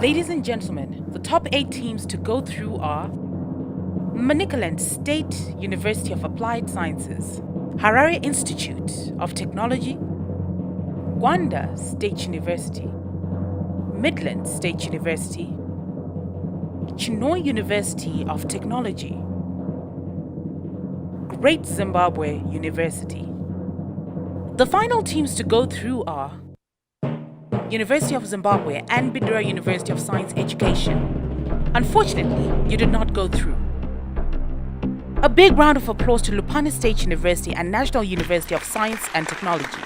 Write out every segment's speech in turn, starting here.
Ladies and gentlemen, the top 8 teams to go through are Manicaland State University of Applied Sciences, Harare Institute of Technology, Gwanda State University, Midlands State University, Chinhoyi University of Technology, Great Zimbabwe University. The final teams to go through are University of Zimbabwe and Bidura University of Science Education. Unfortunately, you did not go through. A big round of applause to Lupane State University and National University of Science and Technology.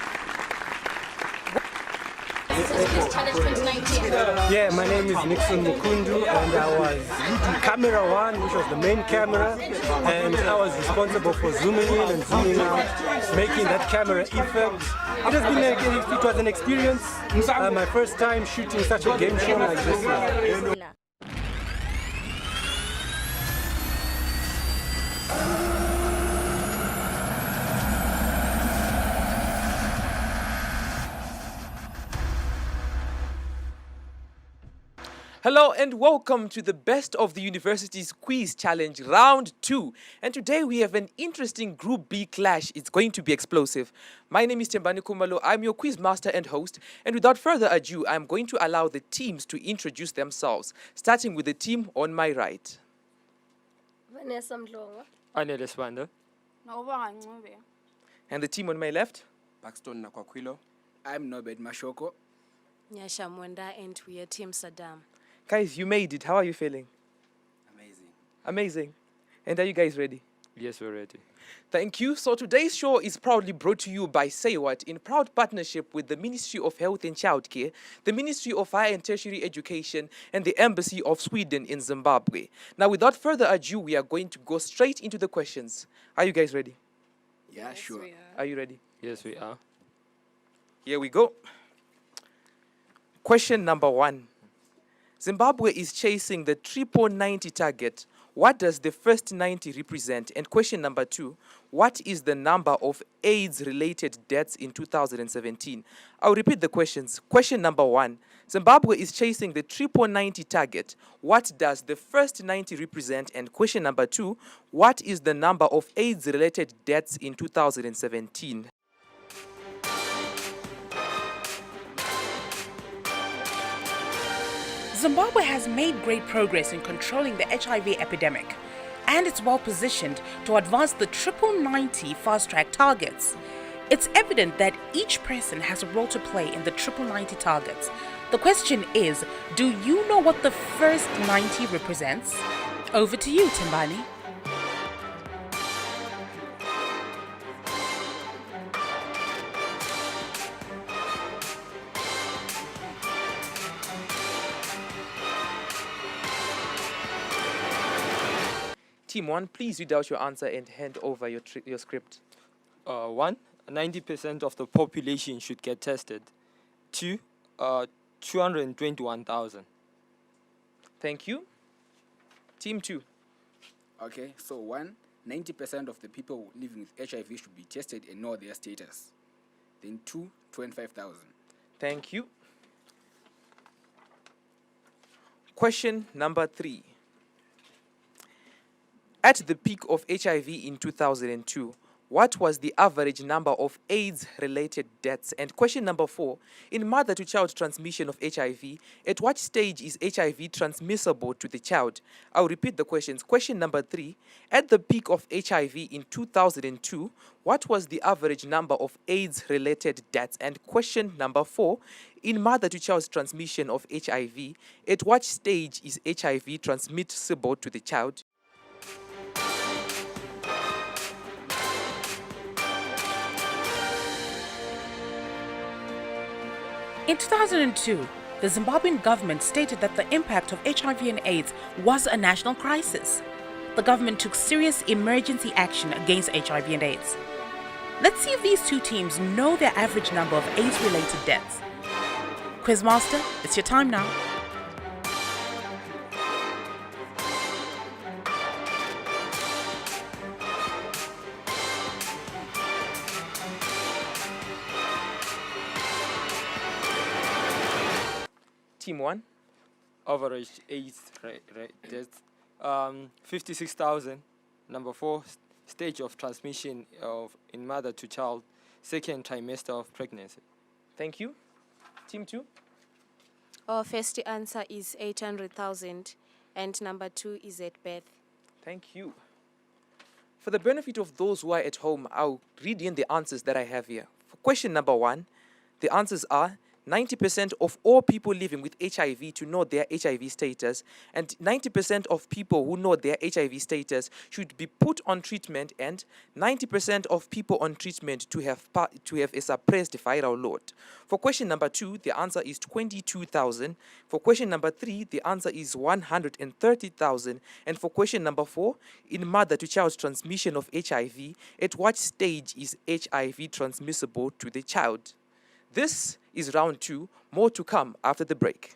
Yeah, my name is Nixon Mukundu and I was leading camera 1, which was the main camera, and I was responsible for zooming in and zooming out, making that camera effect. It was an experience, my first time shooting such a game show like this. Hello and welcome to the Best of the Universities Quiz Challenge Round 2. And today we have an interesting Group B clash. It's going to be explosive. My name is Tembani Kumalo. I'm your quiz master and host. And without further ado, I'm going to allow the teams to introduce themselves, starting with the team on my right. Vanessa Mdlonga. Anele Swanda. And the team on my left. Paxton Nakwakwilo. I'm Norbert Mashoko. Nyasha Mwenda, and we are Team Saddam. Guys, you made it. How are you feeling? Amazing. Amazing. And are you guys ready? Yes, we're ready. Thank you. So today's show is proudly brought to you by Say What in proud partnership with the Ministry of Health and Childcare, the Ministry of Higher and Tertiary Education, and the Embassy of Sweden in Zimbabwe. Now, without further ado, we are going to go straight into the questions. Are you guys ready? Yeah, sure. Are you ready? Yes, we are. Here we go. Question number 1. Zimbabwe is chasing the triple 90 target. What does the first 90 represent? And question number 2, what is the number of AIDS-related deaths in 2017? I'll repeat the questions. Question number 1, Zimbabwe is chasing the triple 90 target. What does the first 90 represent? And question number 2, what is the number of AIDS-related deaths in 2017? Zimbabwe has made great progress in controlling the HIV epidemic, and it's well positioned to advance the triple 90 fast-track targets. It's evident that each person has a role to play in the triple 90 targets. The question is, do you know what the first 90 represents? Over to you, Timbani. Team 1, please read out your answer and hand over your script. 1, 90% of the population should get tested. 2, 221,000. Thank you. Team 2. Okay, so 1, 90% of the people living with HIV should be tested and know their status. Then 2, 25,000. Thank you. Question number 3. At the peak of HIV in 2002, what was the average number of AIDS-related deaths? And question number 4, in mother-to-child transmission of HIV, at what stage is HIV transmissible to the child? I'll repeat the questions. Question number 3, at the peak of HIV in 2002, what was the average number of AIDS-related deaths? And question number 4, in mother-to-child transmission of HIV, at what stage is HIV transmissible to the child? In 2002, the Zimbabwean government stated that the impact of HIV and AIDS was a national crisis. The government took serious emergency action against HIV and AIDS. Let's see if these two teams know their average number of AIDS-related deaths. Quizmaster, it's your time now. Team 1. Average AIDS deaths, 56,000. Number 4, stage of transmission in mother to child, second trimester of pregnancy. Thank you. Team 2. Our first answer is 800,000 and number 2 is at birth. Thank you. For the benefit of those who are at home, I'll read in the answers that I have here. For question number 1, the answers are 90% of all people living with HIV to know their HIV status, and 90% of people who know their HIV status should be put on treatment, and 90% of people on treatment to have a suppressed viral load. For question number 2, the answer is 22,000. For question number 3, the answer is 130,000. And for question number 4, in mother-to-child transmission of HIV, at what stage is HIV transmissible to the child? This is round 2. More to come after the break.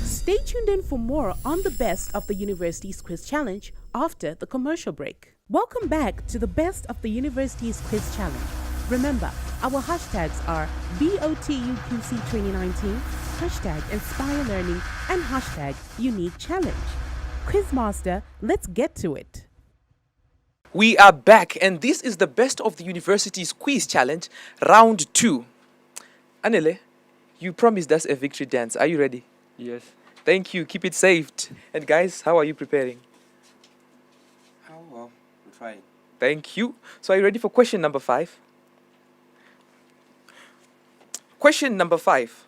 Stay tuned in for more on the Best of the University's Quiz Challenge after the commercial break. Welcome back to the Best of the University's Quiz Challenge. Remember, our hashtags are BOTUQC2019, hashtag Inspire Learning, and hashtag Unique Challenge. Quizmaster, let's get to it. We are back, and this is the Best of the University's Quiz Challenge, round 2. Anele, you promised us a victory dance. Are you ready? Yes. Thank you. Keep it saved. And guys, how are you preparing? Oh, well, we're trying. Thank you. So are you ready for question number 5? Question number 5.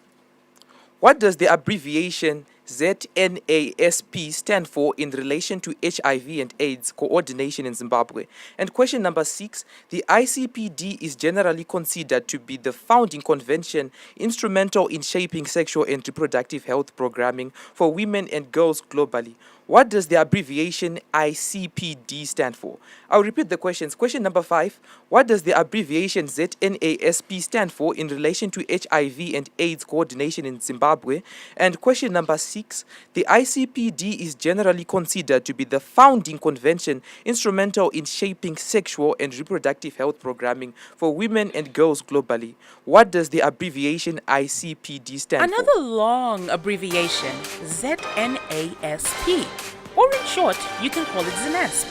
What does the abbreviation ZNASP stand for in relation to HIV and AIDS coordination in Zimbabwe? And question number 6, the ICPD is generally considered to be the founding convention instrumental in shaping sexual and reproductive health programming for women and girls globally. What does the abbreviation ICPD stand for? I'll repeat the questions. Question number 5. What does the abbreviation ZNASP stand for in relation to HIV and AIDS coordination in Zimbabwe? And question number 6. The ICPD is generally considered to be the founding convention instrumental in shaping sexual and reproductive health programming for women and girls globally. What does the abbreviation ICPD stand for? Another long abbreviation, ZNASP, or in short, you can call it ZNASP.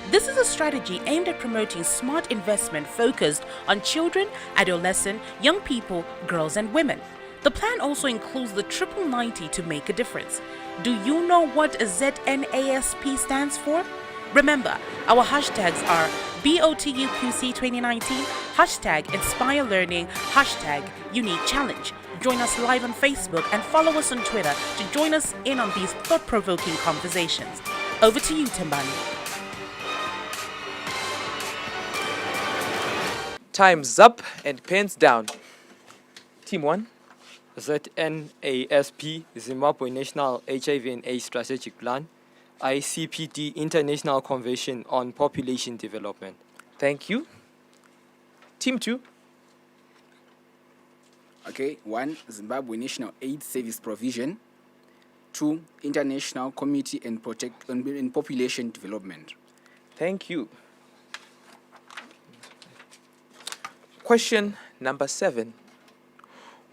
This is a strategy aimed at promoting smart investment focused on children, adolescent, young people, girls and women. The plan also includes the 90 to make a difference. Do you know what a ZNASP stands for? Remember, our hashtags are BOTUQC2019, hashtag Inspire Learning, hashtag Unique Challenge. Join us live on Facebook and follow us on Twitter to join us in on these thought-provoking conversations. Over to you, Timbani. Time's up and pens down. Team 1. ZNASP, Zimbabwe National HIV and AIDS Strategic Plan. ICPD, International Convention on Population Development. Thank you. Team 2. Okay, 1, Zimbabwe National AIDS Service Provision. 2, International Committee in Population Development. Thank you. Question number 7.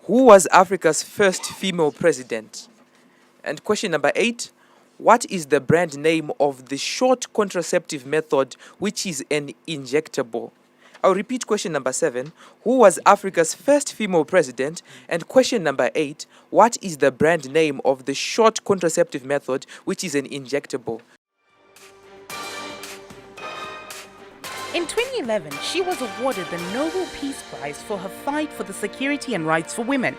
Who was Africa's first female president? And question number 8. What is the brand name of the short contraceptive method which is an injectable? I'll repeat question number 7. Who was Africa's first female president? And question number 8. What is the brand name of the short contraceptive method which is an injectable? In 2011, she was awarded the Nobel Peace Prize for her fight for the security and rights for women.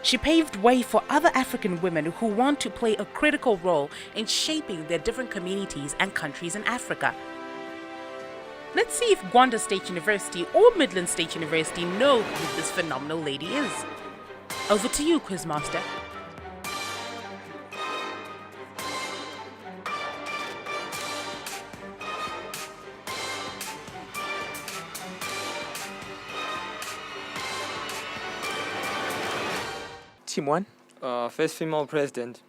She paved way for other African women who want to play a critical role in shaping their different communities and countries in Africa. Let's see if Gwanda State University or Midlands State University know who this phenomenal lady is. Over to you, Quizmaster. Team 1. First female president,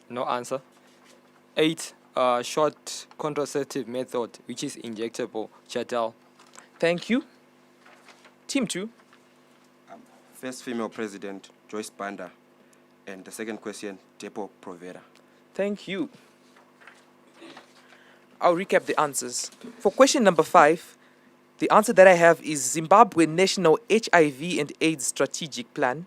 no answer. 8, short contraceptive method, which is injectable, Chattel. Thank you. Team 2. First female president, Joyce Banda. And the second question, Depo Provera. Thank you. I'll recap the answers. For question number 5, the answer that I have is Zimbabwe National HIV and AIDS Strategic Plan.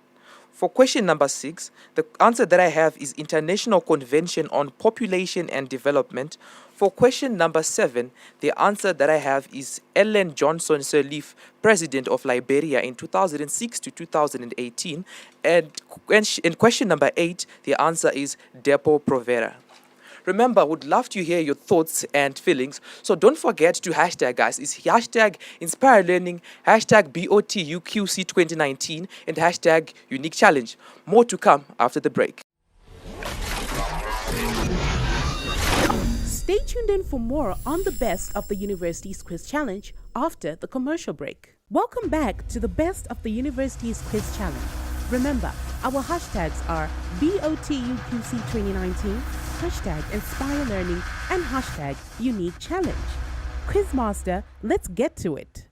For question number 6, the answer that I have is International Convention on Population and Development. For question number 7, the answer that I have is Ellen Johnson Sirleaf, President of Liberia in 2006 to 2018. And in question number 8, the answer is Depo Provera. Remember, I would love to hear your thoughts and feelings. So don't forget to hashtag, guys. It's hashtag Inspire Learning, hashtag BOTUQC2019, and hashtag Unique Challenge. More to come after the break. Stay tuned in for more on the best of the university's quiz challenge after the commercial break. Welcome back to the best of the university's quiz challenge. Remember, our hashtags are BOTUQC2019, hashtag Inspire Learning, and hashtag Unique Challenge. Quizmaster, let's get to it.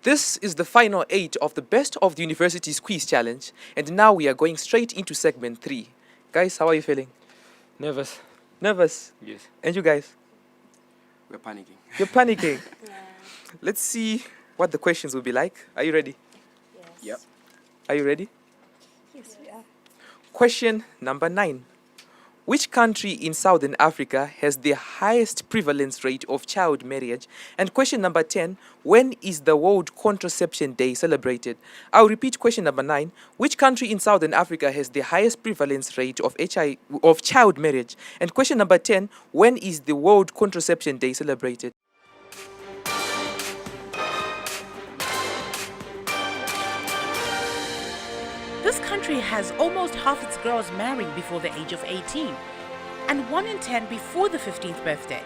This is the final 8 of the best of the university's quiz challenge, and now we are going straight into segment 3. Guys, how are you feeling? Nervous. Nervous? Yes. And you guys? We're panicking. You're panicking? Let's see what the questions will be like. Are you ready? Yep. Are you ready? Yes, we are. Question number 9. Which country in Southern Africa has the highest prevalence rate of child marriage? And question number 10, when is the World Contraception Day celebrated? I'll repeat question number 9. Which country in Southern Africa has the highest prevalence rate of child marriage? And question number 10, when is the World Contraception Day celebrated? This country has almost half its girls marrying before the age of 18, and 1 in 10 before the 15th birthday.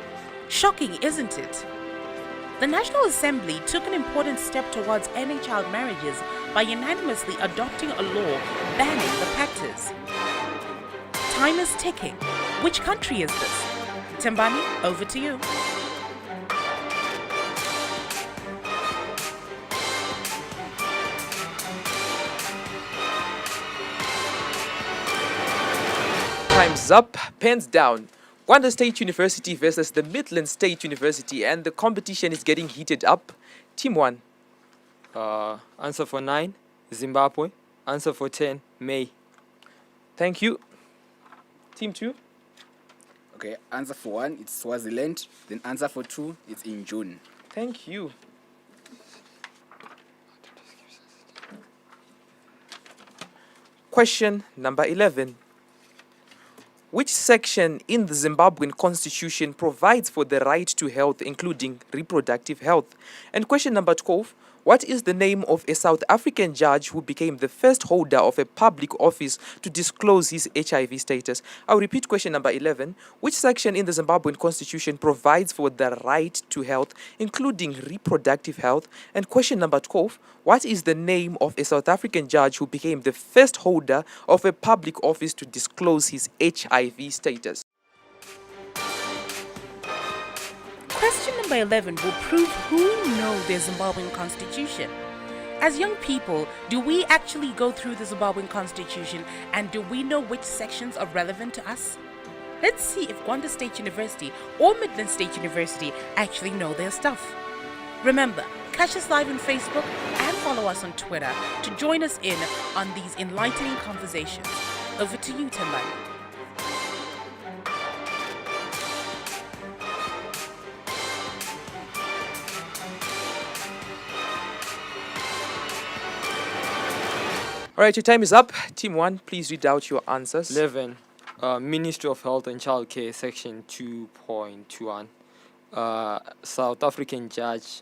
Shocking, isn't it? The National Assembly took an important step towards ending child marriages by unanimously adopting a law banning the practice. Time is ticking. Which country is this? Tembani, over to you. Time's up, pens down. Gwanda State University versus the Midlands State University, and the competition is getting heated up. Team 1. Answer for 9, Zimbabwe. Answer for 10, May. Thank you. Team 2. Okay, answer for 1, it's Swaziland. Then answer for 2, it's in June. Thank you. Question number 11. Which section in the Zimbabwean constitution provides for the right to health, including reproductive health? And question number 12. What is the name of a South African judge who became the first holder of a public office to disclose his HIV status? I'll repeat question number 11. Which section in the Zimbabwean constitution provides for the right to health, including reproductive health? And question number 12. What is the name of a South African judge who became the first holder of a public office to disclose his HIV status? Question number 11 will prove who know the Zimbabwean Constitution. As young people, do we actually go through the Zimbabwean Constitution, and do we know which sections are relevant to us? Let's see if Gwanda State University or Midlands State University actually know their stuff. Remember, catch us live on Facebook and follow us on Twitter to join us in on these enlightening conversations. Over to you, Tembani. All right, your time is up. Team 1, please read out your answers. 11, Ministry of Health and Childcare, Section 2.21. South African Judge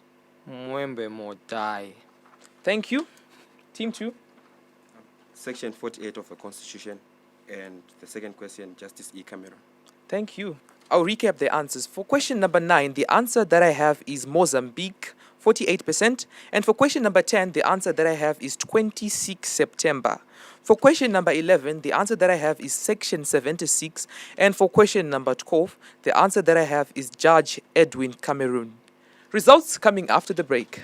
Mwembe Modai. Thank you. Team 2. Section 48 of the Constitution. And the second question, Justice E. Cameron. Thank you. I'll recap the answers. For question number 9, the answer that I have is Mozambique, 48%. And for question number 10, the answer that I have is 26 September. For question number 11, the answer that I have is Section 76. And for question number 12, the answer that I have is Judge Edwin Cameron. Results coming after the break.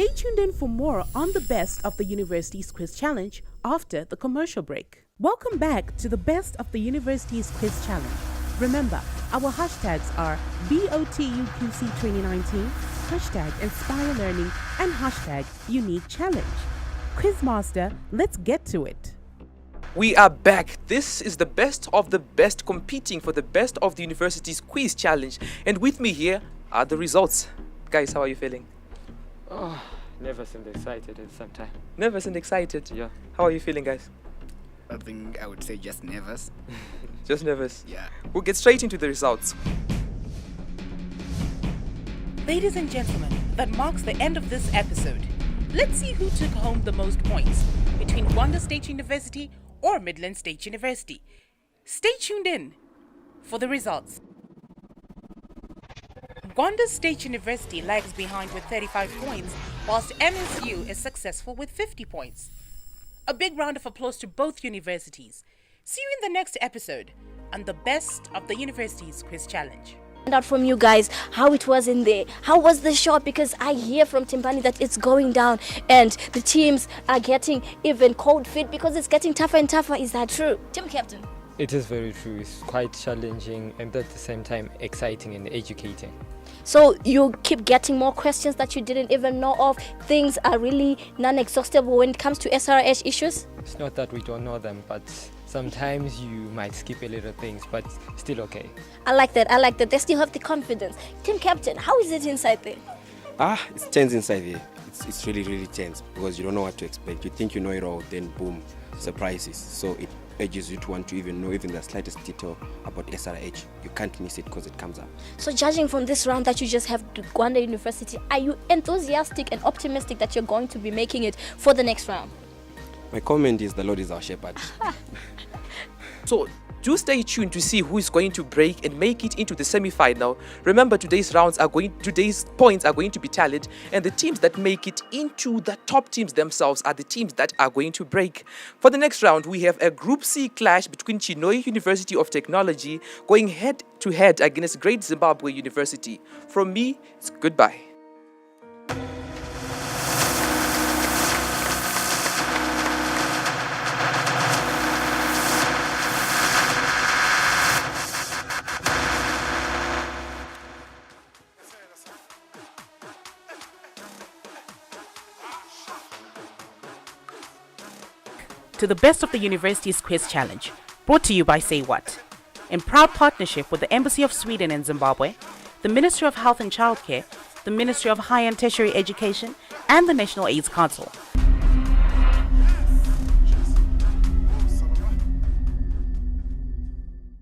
Stay tuned in for more on the Best of the University's Quiz Challenge after the commercial break. Welcome back to the Best of the University's Quiz Challenge. Remember, our hashtags are BOTUQC2019, hashtag Inspire Learning, and hashtag Unique Challenge. Quizmaster, let's get to it. We are back. This is the best of the best competing for the Best of the University's Quiz Challenge. And with me here are the results. Guys, how are you feeling? Oh, nervous and excited at the same time. Nervous and excited? Yeah. How are you feeling, guys? I think I would say just nervous. Just nervous? Yeah. We'll get straight into the results. Ladies and gentlemen, that marks the end of this episode. Let's see who took home the most points between Gwanda State University or Midlands State University. Stay tuned in for the results. Gwanda State University lags behind with 35 points, whilst MSU is successful with 50 points. A big round of applause to both universities. See you in the next episode on the Best of the University's Quiz Challenge. Find out from you guys how it was in there. How was the shot? Because I hear from Timpani that it's going down and the teams are getting even cold feet because it's getting tougher and tougher. Is that true? Team captain. It is very true. It's quite challenging and at the same time exciting and educating. So you keep getting more questions that you didn't even know of. Things are really non-exhaustible when it comes to SRH issues. It's not that we don't know them, but sometimes you might skip a little things, but still okay. I like that. They still have the confidence. Team captain, how is it inside there? It's tense inside here. It's really, really tense because you don't know what to expect. You think you know it all, then boom, surprises. So it urges you to want to even know even the slightest detail about SRH. You can't miss it because it comes up. So judging from this round that you just have to Gwanda University, are you enthusiastic and optimistic that you're going to be making it for the next round? My comment is the Lord is our shepherd. So do stay tuned to see who is going to break and make it into the semi-final. Remember, today's points are going to be tallied, and the teams that make it into the top teams themselves are the teams that are going to break. For the next round, we have a Group C clash between Chinhoyi University of Technology going head-to-head against Great Zimbabwe University. From me, it's goodbye. To the Best of the University's Quiz Challenge, brought to you by Say What, in proud partnership with the Embassy of Sweden in Zimbabwe, the Ministry of Health and Childcare, the Ministry of Higher and Tertiary Education, and the National AIDS Council.